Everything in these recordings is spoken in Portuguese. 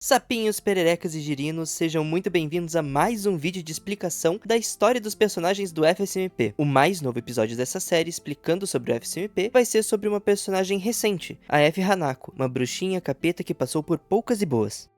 Sapinhos, pererecas e girinos, sejam muito bem-vindos a mais um vídeo de explicação da história dos personagens do FSMP. O mais novo episódio dessa série explicando sobre o FSMP vai ser sobre uma personagem recente, a F. Hanako, uma bruxinha capeta que passou por poucas e boas.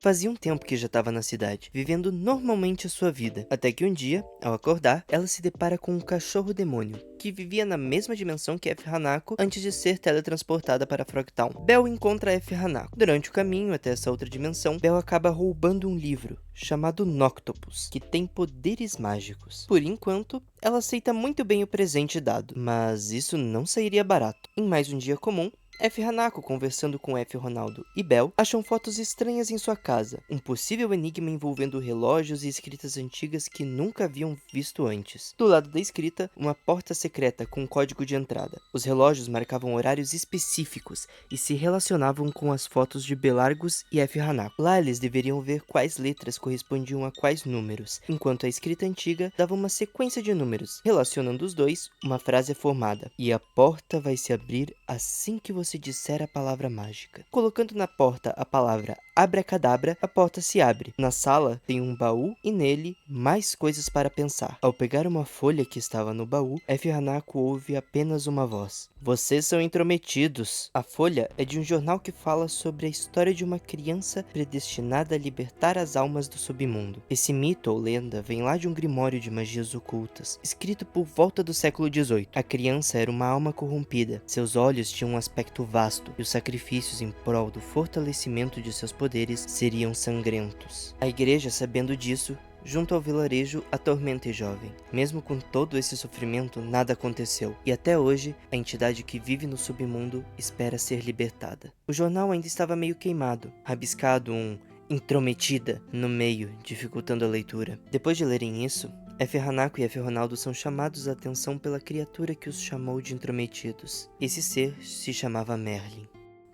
Fazia um tempo que já estava na cidade, vivendo normalmente a sua vida, até que um dia, ao acordar, ela se depara com um cachorro-demônio, que vivia na mesma dimensão que F. Hanako antes de ser teletransportada para Frogtown. Belle encontra F. Hanako. Durante o caminho até essa outra dimensão, Belle acaba roubando um livro, chamado Noctopus, que tem poderes mágicos. Por enquanto, ela aceita muito bem o presente dado, mas isso não sairia barato. Em mais um dia comum, F. Hanako, conversando com F. Ronaldo e Belle, acham fotos estranhas em sua casa, um possível enigma envolvendo relógios e escritas antigas que nunca haviam visto antes. Do lado da escrita, uma porta secreta com um código de entrada. Os relógios marcavam horários específicos e se relacionavam com as fotos de Belargus e F. Hanako. Lá eles deveriam ver quais letras correspondiam a quais números, enquanto a escrita antiga dava uma sequência de números. Relacionando os dois, uma frase é formada: "E a porta vai se abrir assim que você disser a palavra mágica." Colocando na porta a palavra abracadabra, a porta se abre. Na sala tem um baú e nele mais coisas para pensar. Ao pegar uma folha que estava no baú, F. Hanako ouve apenas uma voz: "Vocês são intrometidos." A folha é de um jornal que fala sobre a história de uma criança predestinada a libertar as almas do submundo. Esse mito ou lenda vem lá de um grimório de magias ocultas, escrito por volta do século XVIII. A criança era uma alma corrompida, seus olhos tinham um aspecto vasto, e os sacrifícios em prol do fortalecimento de seus poderes seriam sangrentos. A igreja, sabendo disso, junto ao vilarejo, atormenta o jovem. Mesmo com todo esse sofrimento, nada aconteceu, e até hoje, a entidade que vive no submundo espera ser libertada. O jornal ainda estava meio queimado, rabiscado um "intrometida" no meio, dificultando a leitura. Depois de lerem isso, F. Hanako e F. Ronaldo são chamados a atenção pela criatura que os chamou de intrometidos. Esse ser se chamava Merlin.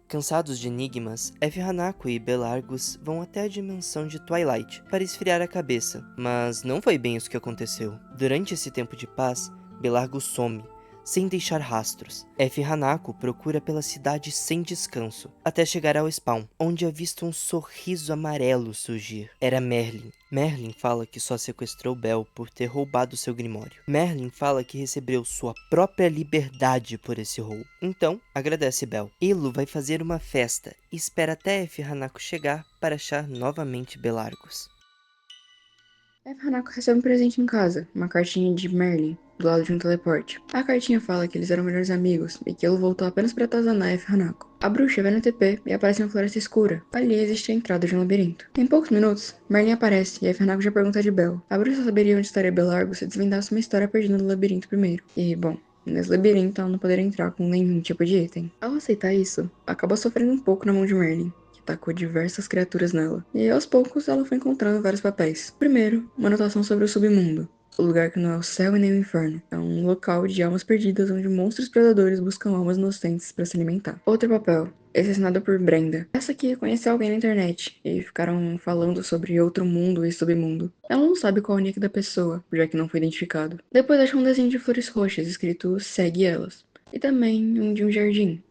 Cansados de enigmas, F. Hanako e Belargus vão até a dimensão de Twilight para esfriar a cabeça, mas não foi bem isso que aconteceu. Durante esse tempo de paz, Belargus some, sem deixar rastros. F. Hanako procura pela cidade sem descanso, até chegar ao Spawn, onde avista um sorriso amarelo surgir. Era Merlin. Merlin fala que só sequestrou Belle por ter roubado seu grimório. Merlin fala que recebeu sua própria liberdade por esse roubo. Então, agradece Belle. Elo vai fazer uma festa e espera até F. Hanako chegar para achar novamente Belargus. F. Hanako recebe um presente em casa, uma cartinha de Merlin, do lado de um teleporte. A cartinha fala que eles eram melhores amigos e que ele voltou apenas para atazanar F. Hanako. A bruxa vai no TP e aparece uma floresta escura. Ali existe a entrada de um labirinto. Em poucos minutos, Merlin aparece e F. Hanako já pergunta de Belle. A bruxa saberia onde estaria Belargo se desvendasse uma história perdida no labirinto primeiro. E, bom, nesse labirinto ela não poderia entrar com nenhum tipo de item. Ao aceitar isso, acaba sofrendo um pouco na mão de Merlin, tacou diversas criaturas nela, e aos poucos ela foi encontrando vários papéis. Primeiro, uma anotação sobre o submundo, o lugar que não é o céu e nem o inferno. É um local de almas perdidas onde monstros predadores buscam almas inocentes para se alimentar. Outro papel, esse assinado por Brenda. Essa aqui conheceu alguém na internet e ficaram falando sobre outro mundo e submundo. Ela não sabe qual é o nick da pessoa, já que não foi identificado. Depois achou um desenho de flores roxas escrito "Segue elas", e também um de um jardim,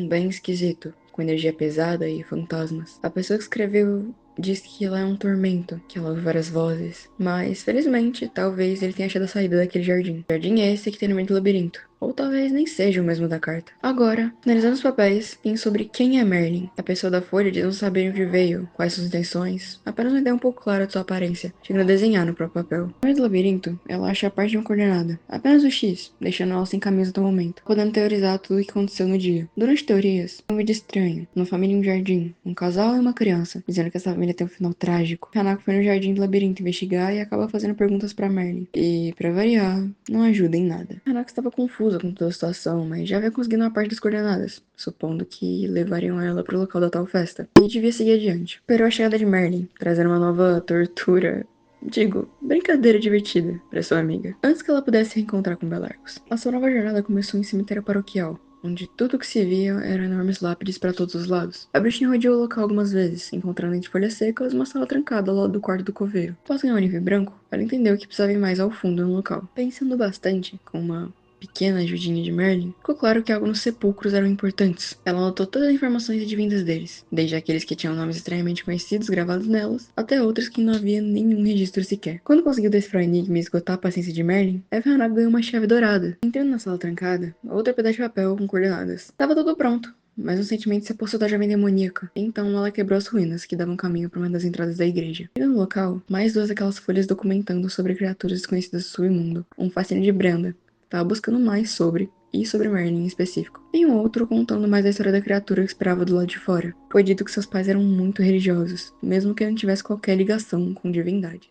bem esquisito, com energia pesada e fantasmas. A pessoa que escreveu diz que lá é um tormento, que ela ouve várias vozes, mas felizmente talvez ele tenha achado a saída daquele jardim. Jardim esse que tem no meio do labirinto. Ou talvez nem seja o mesmo da carta. Agora, analisando os papéis, tem sobre quem é Merlin. A pessoa da folha diz não saber onde veio, quais suas intenções, apenas uma ideia um pouco clara de sua aparência, chegando a desenhar no próprio papel. No meio do labirinto, ela acha a parte de uma coordenada, apenas o X, deixando ela sem camisa no momento, podendo teorizar tudo o que aconteceu no dia. Durante teorias, um vídeo estranho, uma família em um jardim, um casal e uma criança, dizendo que essa família tem um final trágico. Hanako foi no jardim do labirinto investigar e acaba fazendo perguntas pra Merlin. E, pra variar, não ajuda em nada. Hanako estava confusa com toda a situação, mas já havia conseguido uma parte das coordenadas, supondo que levariam ela pro local da tal festa. E devia seguir adiante. Esperou a chegada de Merlin, trazendo uma nova tortura, digo, brincadeira divertida para sua amiga, antes que ela pudesse se reencontrar com Belargus. A sua nova jornada começou em um cemitério paroquial, onde tudo que se via eram enormes lápides para todos os lados. A bruxinha rodeou o local algumas vezes, encontrando entre folhas secas uma sala trancada ao lado do quarto do coveiro. Após ganhar um nível branco, ela entendeu que precisava ir mais ao fundo no local. Pensando bastante, com uma pequena ajudinha de Merlin, ficou claro que algo nos sepulcros eram importantes. Ela anotou todas as informações advindas deles, desde aqueles que tinham nomes estranhamente conhecidos gravados nelas, até outros que não havia nenhum registro sequer. Quando conseguiu decifrar o enigma e esgotar a paciência de Merlin, Evanna ganhou uma chave dourada. Entrando na sala trancada, outro pedaço de papel com coordenadas. Tava tudo pronto, mas um sentimento se apossou da jovem demoníaca. Então ela quebrou as ruínas que davam caminho para uma das entradas da igreja. E no local, mais duas daquelas folhas documentando sobre criaturas desconhecidas do submundo. Um fascínio de Brenda, que estava buscando mais sobre Merlin em específico. E um outro contando mais a história da criatura que esperava do lado de fora. Foi dito que seus pais eram muito religiosos, mesmo que não tivesse qualquer ligação com divindades.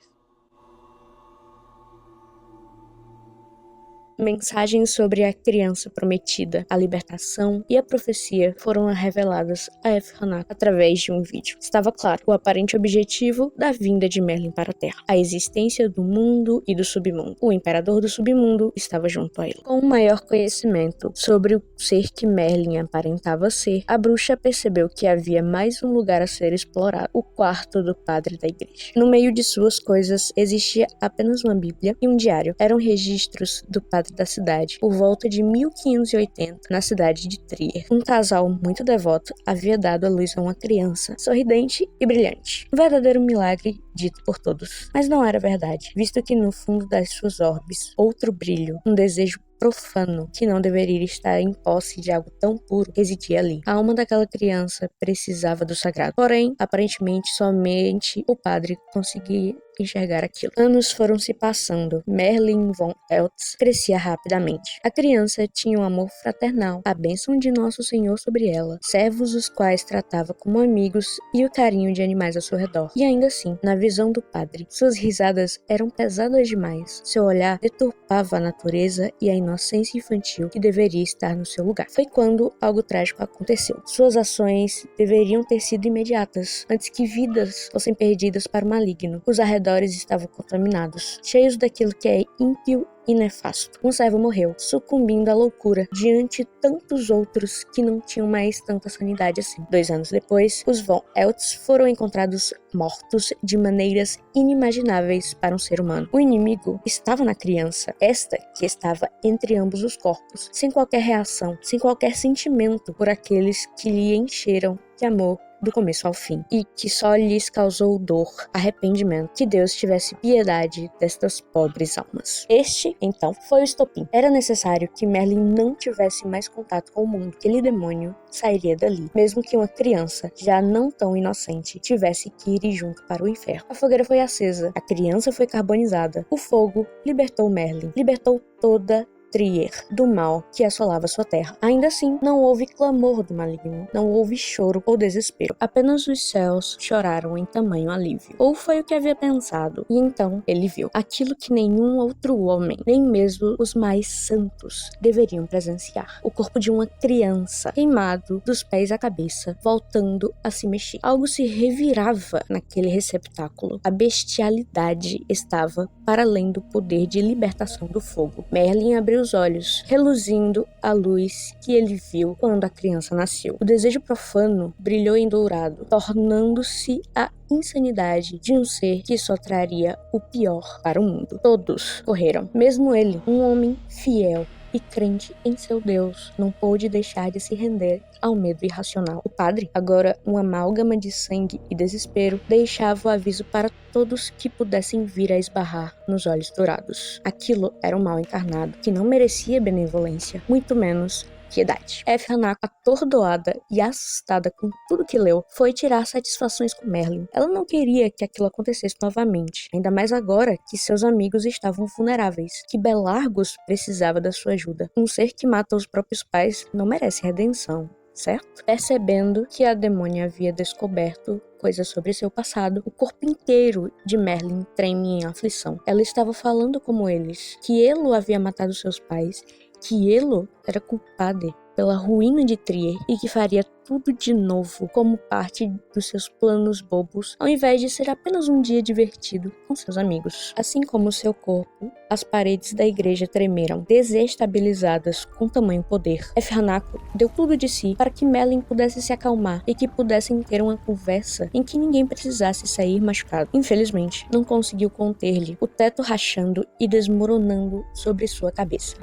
Mensagens sobre a criança prometida, a libertação e a profecia foram reveladas a Ephranak através de um vídeo. Estava claro o aparente objetivo da vinda de Merlin para a Terra, a existência do mundo e do submundo. O imperador do submundo estava junto a ele. Com um maior conhecimento sobre o ser que Merlin aparentava ser, a bruxa percebeu que havia mais um lugar a ser explorado, o quarto do padre da igreja. No meio de suas coisas existia apenas uma bíblia e um diário. Eram registros do padre da cidade, por volta de 1580, na cidade de Trier. Um casal muito devoto havia dado à luz a uma criança, sorridente e brilhante. Um verdadeiro milagre dito por todos. Mas não era verdade, visto que no fundo das suas orbes, outro brilho, um desejo profano que não deveria estar em posse de algo tão puro residia ali. A alma daquela criança precisava do sagrado. Porém, aparentemente, somente o padre conseguia enxergar aquilo. Anos foram se passando. Merlin von Eltz crescia rapidamente. A criança tinha um amor fraternal, a bênção de Nosso Senhor sobre ela, servos os quais tratava como amigos e o carinho de animais ao seu redor. E ainda assim, na visão do padre, suas risadas eram pesadas demais. Seu olhar deturpava a natureza e a inocência infantil que deveria estar no seu lugar. Foi quando algo trágico aconteceu. Suas ações deveriam ter sido imediatas, antes que vidas fossem perdidas para o maligno. Os arredores estavam contaminados, cheios daquilo que é ímpio e nefasto. Um servo morreu, sucumbindo à loucura diante de tantos outros que não tinham mais tanta sanidade assim. 2 anos depois, os von Eltz foram encontrados mortos de maneiras inimagináveis para um ser humano. O inimigo estava na criança, esta que estava entre ambos os corpos, sem qualquer reação, sem qualquer sentimento por aqueles que lhe encheram de amor do começo ao fim, e que só lhes causou dor, arrependimento. Que Deus tivesse piedade destas pobres almas. Este, então, foi o estopim. Era necessário que Merlin não tivesse mais contato com o mundo. Aquele demônio sairia dali, mesmo que uma criança, já não tão inocente, tivesse que ir junto para o inferno. A fogueira foi acesa, a criança foi carbonizada. O fogo libertou Merlin, libertou toda Trier do mal que assolava sua terra. Ainda assim, não houve clamor do maligno, não houve choro ou desespero. Apenas os céus choraram em tamanho alívio. Ou foi o que havia pensado. E então ele viu aquilo que nenhum outro homem, nem mesmo os mais santos, deveriam presenciar. O corpo de uma criança, queimado dos pés à cabeça, voltando a se mexer. Algo se revirava naquele receptáculo. A bestialidade estava para além do poder de libertação do fogo. Merlin abriu os olhos, reluzindo a luz que ele viu quando a criança nasceu. O desejo profano brilhou em dourado, tornando-se a insanidade de um ser que só traria o pior para o mundo. Todos correram, mesmo ele, um homem fiel e crente em seu Deus, não pôde deixar de se render ao medo irracional. O padre, agora uma amálgama de sangue e desespero, deixava o aviso para todos que pudessem vir a esbarrar nos olhos dourados. Aquilo era um mal encarnado, que não merecia benevolência, muito menos piedade. Ephranak, atordoada e assustada com tudo que leu, foi tirar satisfações com Merlin. Ela não queria que aquilo acontecesse novamente, ainda mais agora que seus amigos estavam vulneráveis, que Belargos precisava da sua ajuda. Um ser que mata os próprios pais não merece redenção, certo? Percebendo que a demônia havia descoberto coisas sobre seu passado, o corpo inteiro de Merlin treme em aflição. Ela estava falando como eles, que Elo havia matado seus pais, que Elo era culpado pela ruína de Trier e que faria tudo de novo como parte dos seus planos bobos, ao invés de ser apenas um dia divertido com seus amigos. Assim como seu corpo, as paredes da igreja tremeram, desestabilizadas com tamanho poder. Ephranak deu tudo de si para que Merlin pudesse se acalmar e que pudessem ter uma conversa em que ninguém precisasse sair machucado. Infelizmente, não conseguiu conter-lhe, o teto rachando e desmoronando sobre sua cabeça.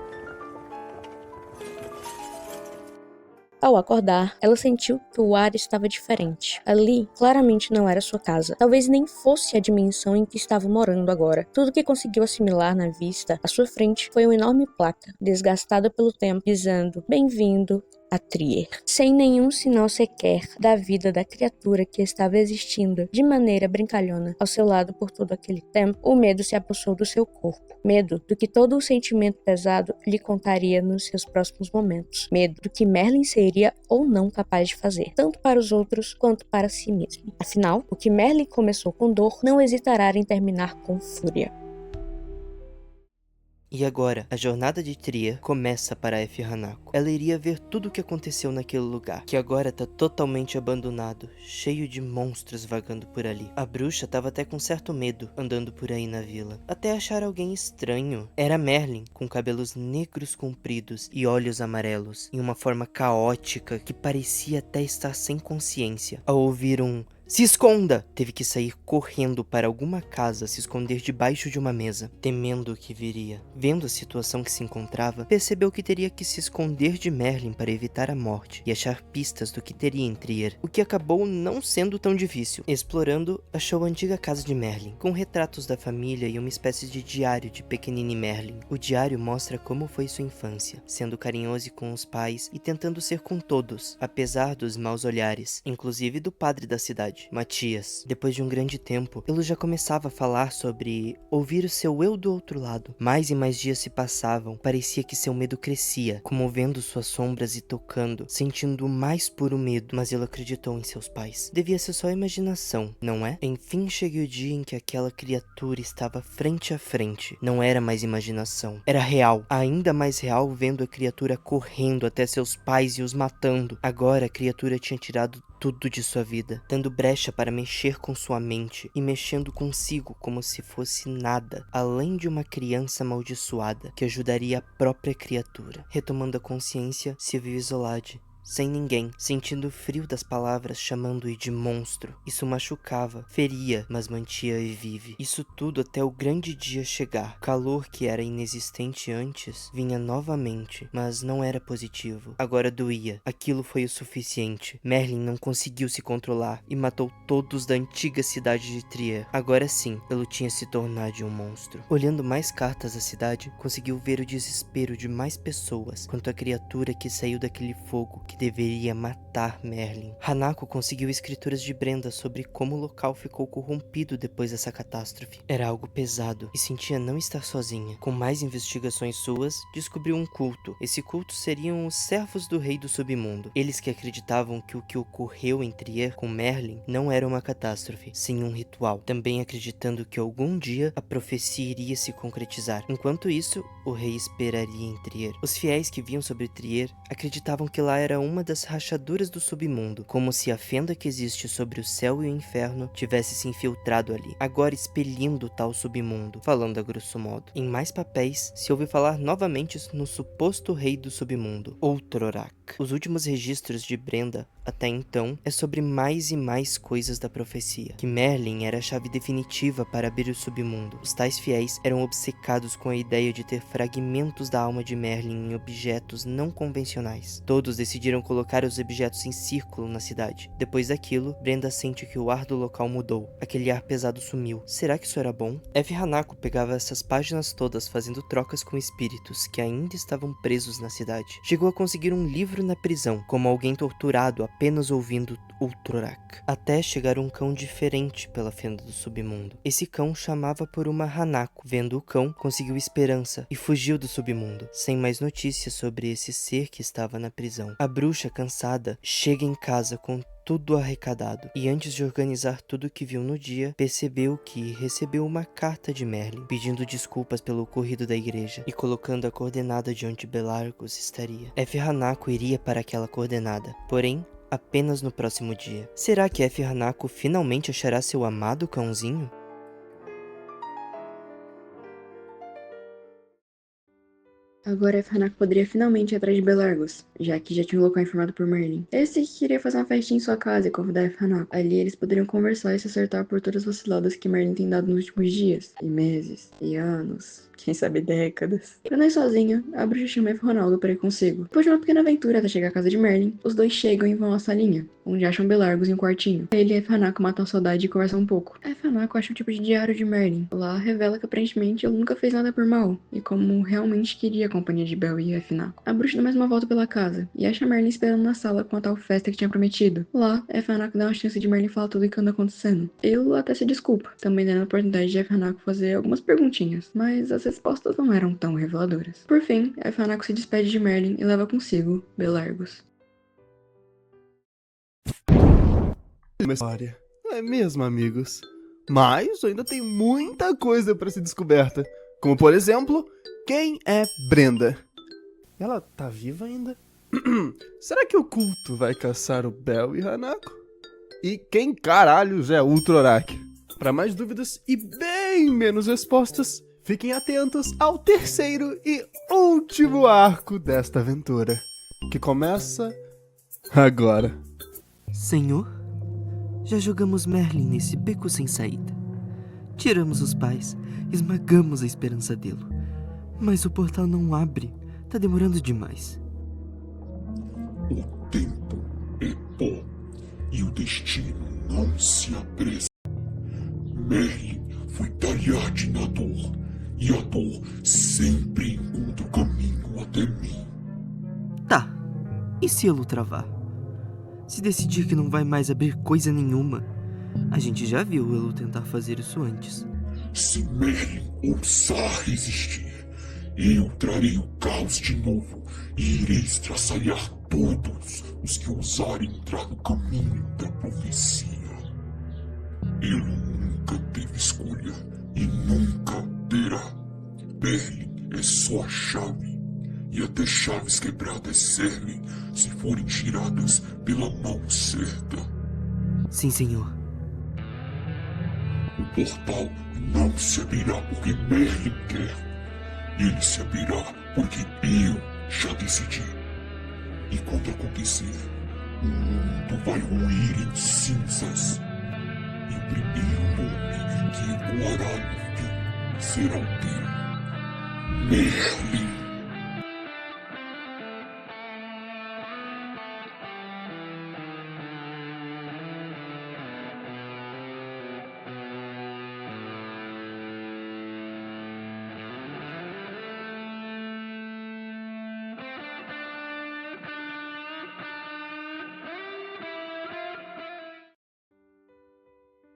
Ao acordar, ela sentiu que o ar estava diferente. Ali, claramente não era sua casa. Talvez nem fosse a dimensão em que estava morando agora. Tudo que conseguiu assimilar na vista à sua frente foi uma enorme placa, desgastada pelo tempo, dizendo: "Bem-vindo a Trier", sem nenhum sinal sequer da vida da criatura que estava existindo de maneira brincalhona ao seu lado por todo aquele tempo. O medo se apossou do seu corpo. Medo do que todo o sentimento pesado lhe contaria nos seus próximos momentos. Medo do que Merlin seria ou não capaz de fazer, tanto para os outros quanto para si mesmo. Afinal, o que Merlin começou com dor não hesitará em terminar com fúria. E agora, a jornada de Trier começa para F. Hanako. Ela iria ver tudo o que aconteceu naquele lugar, que agora tá totalmente abandonado, cheio de monstros vagando por ali. A bruxa tava até com certo medo, andando por aí na vila, até achar alguém estranho. Era Merlin, com cabelos negros compridos e olhos amarelos, em uma forma caótica que parecia até estar sem consciência. Ao ouvir um "se esconda!", teve que sair correndo para alguma casa, se esconder debaixo de uma mesa, temendo o que viria. Vendo a situação que se encontrava, percebeu que teria que se esconder de Merlin para evitar a morte e achar pistas do que teria em Trier, o que acabou não sendo tão difícil. Explorando, achou a antiga casa de Merlin, com retratos da família e uma espécie de diário de pequenine Merlin. O diário mostra como foi sua infância, sendo carinhoso com os pais e tentando ser com todos, apesar dos maus olhares, inclusive do padre da cidade, Matias. Depois de um grande tempo, ele já começava a falar sobre ouvir o seu eu do outro lado. Mais e mais dias se passavam, parecia que seu medo crescia, comovendo suas sombras e tocando, sentindo o mais puro medo, mas ele acreditou em seus pais. Devia ser só imaginação, não é? Enfim chegou o dia em que aquela criatura estava frente a frente. Não era mais imaginação, era real, ainda mais real vendo a criatura correndo até seus pais e os matando. Agora a criatura tinha tirado tudo de sua vida, dando brecha para mexer com sua mente e mexendo consigo como se fosse nada, além de uma criança amaldiçoada que ajudaria a própria criatura. Retomando a consciência, se viu isolado, sem ninguém, sentindo o frio das palavras chamando-o de monstro. Isso machucava, feria, mas mantinha-o vive. Isso tudo até o grande dia chegar. O calor que era inexistente antes vinha novamente, mas não era positivo. Agora doía. Aquilo foi o suficiente. Merlin não conseguiu se controlar e matou todos da antiga cidade de Trier. Agora sim, ele tinha se tornado um monstro. Olhando mais cartas da cidade, conseguiu ver o desespero de mais pessoas quanto a criatura que saiu daquele fogo que deveria matar Merlin. Hanako conseguiu escrituras de Brenda sobre como o local ficou corrompido depois dessa catástrofe. Era algo pesado e sentia não estar sozinha. Com mais investigações suas, descobriu um culto. Esse culto seriam os servos do rei do submundo. Eles que acreditavam que o que ocorreu em Trier com Merlin não era uma catástrofe, sim um ritual. Também acreditando que algum dia a profecia iria se concretizar. Enquanto isso, o rei esperaria em Trier. Os fiéis que viam sobre Trier acreditavam que lá era uma das rachaduras do submundo, como se a fenda que existe sobre o céu e o inferno tivesse se infiltrado ali, agora expelindo tal submundo, falando a grosso modo. Em mais papéis, se ouve falar novamente no suposto rei do submundo, Outrorak. Os últimos registros de Brenda, até então, é sobre mais e mais coisas da profecia, que Merlin era a chave definitiva para abrir o submundo. Os tais fiéis eram obcecados com a ideia de ter fragmentos da alma de Merlin em objetos não convencionais. Todos decidiram colocar os objetos em círculo na cidade. Depois daquilo, Brenda sente que o ar do local mudou. Aquele ar pesado sumiu. Será que isso era bom? F. Hanako pegava essas páginas todas fazendo trocas com espíritos que ainda estavam presos na cidade. Chegou a conseguir um livro na prisão, como alguém torturado apenas ouvindo Outrorak, até chegar um cão diferente pela fenda do submundo. Esse cão chamava por uma Hanako. Vendo o cão, conseguiu esperança e fugiu do submundo, sem mais notícias sobre esse ser que estava na prisão. A bruxa, cansada, chega em casa com tudo arrecadado, e antes de organizar tudo o que viu no dia, percebeu que recebeu uma carta de Merlin, pedindo desculpas pelo ocorrido da igreja, e colocando a coordenada de onde Belargos estaria. F. Hanako iria para aquela coordenada, porém, apenas no próximo dia. Será que F. Hanako finalmente achará seu amado cãozinho? Agora F. Hanako poderia finalmente ir atrás de Belargos, já que já tinha um local informado por Merlin. Esse que queria fazer uma festinha em sua casa e convidar F. Hanako. Ali eles poderiam conversar e se acertar por todas as vaciladas que Merlin tem dado nos últimos dias, e meses, e anos. quem sabe décadas. Pra não ir sozinha, a bruxa chama F. Ronaldo para ir consigo. Depois de uma pequena aventura até chegar à casa de Merlin, os dois chegam e vão à salinha, onde acham Belargos em um quartinho. Ele e F. Hanako matam a saudade e conversam um pouco. F. Hanako acha um tipo de diário de Merlin. Lá revela que aparentemente ele nunca fez nada por mal, e como realmente queria a companhia de Bel e F. Hanako. A bruxa dá mais uma volta pela casa, e acha Merlin esperando na sala com a tal festa que tinha prometido. Lá, F. Hanako dá uma chance de Merlin falar tudo o que anda acontecendo. Ele até se desculpa, também dando a oportunidade de F. Hanako fazer algumas perguntinhas, mas as respostas não eram tão reveladoras. Por fim, F. Hanako se despede de Merlin e leva consigo Belargos. Uma história, não é mesmo, amigos? Mas ainda tem muita coisa para ser descoberta. Como, por exemplo, quem é Brenda? Ela tá viva ainda? Será que o culto vai caçar o Bel e Hanako? E quem caralhos é Ultrorak? Para mais dúvidas e bem menos respostas, fiquem atentos ao terceiro e último arco desta aventura, que começa agora. Senhor, já jogamos Merlin nesse beco sem saída. Tiramos os pais, esmagamos a esperança dele. Mas o portal não abre, tá demorando demais. O tempo é pó e o destino não se apressa. Merlin foi talhado na dor, e a dor sempre encontra o caminho até mim. Tá, e se ele travar? Se decidir que não vai mais abrir coisa nenhuma, a gente já viu ele tentar fazer isso antes. Se Merlin ousar resistir, eu trarei o caos de novo e irei estraçalhar todos os que ousarem entrar no caminho da profecia. Ele nunca teve escolha e nunca terá. Merlin é só a chave, e até chaves quebradas servem se forem tiradas pela mão certa. Sim, senhor. O portal não se abrirá porque Merlin quer. Ele se abrirá porque eu já decidi. E quando acontecer, o mundo vai ruir em cinzas. E o primeiro nome que ecoará no fim será o teu: Merlin.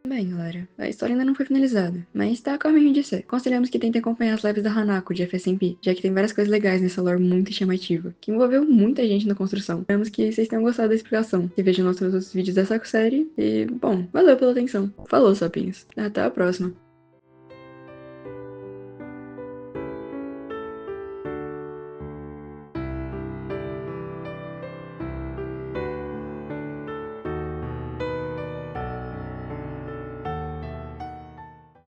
Bem, galera, a história ainda não foi finalizada, mas tá a caminho de ser. Consideramos que tentem acompanhar as lives da Hanako de FSMP, já que tem várias coisas legais nessa lore muito chamativa, que envolveu muita gente na construção. Esperamos que vocês tenham gostado da explicação, que vejam nossos outros vídeos dessa série, e, bom, valeu pela atenção. Falou, sapinhos. Até a próxima.